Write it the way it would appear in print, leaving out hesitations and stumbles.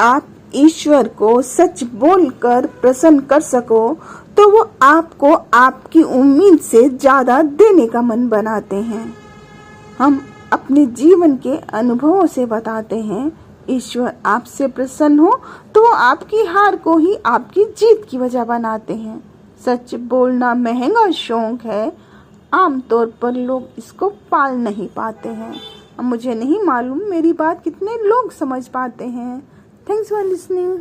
आप ईश्वर को सच बोलकर प्रसन्न कर सको तो वो आपको आपकी उम्मीद से ज्यादा देने का मन बनाते हैं। हम अपने जीवन के अनुभवों से बताते हैं, ईश्वर आपसे प्रसन्न हो तो वो आपकी हार को ही आपकी जीत की वजह बनाते हैं। सच बोलना महंगा शौक है, आमतौर पर लोग इसको पाल नहीं पाते हैं। अब मुझे नहीं मालूम मेरी बात कितने लोग समझ पाते हैं। Thanks for listening.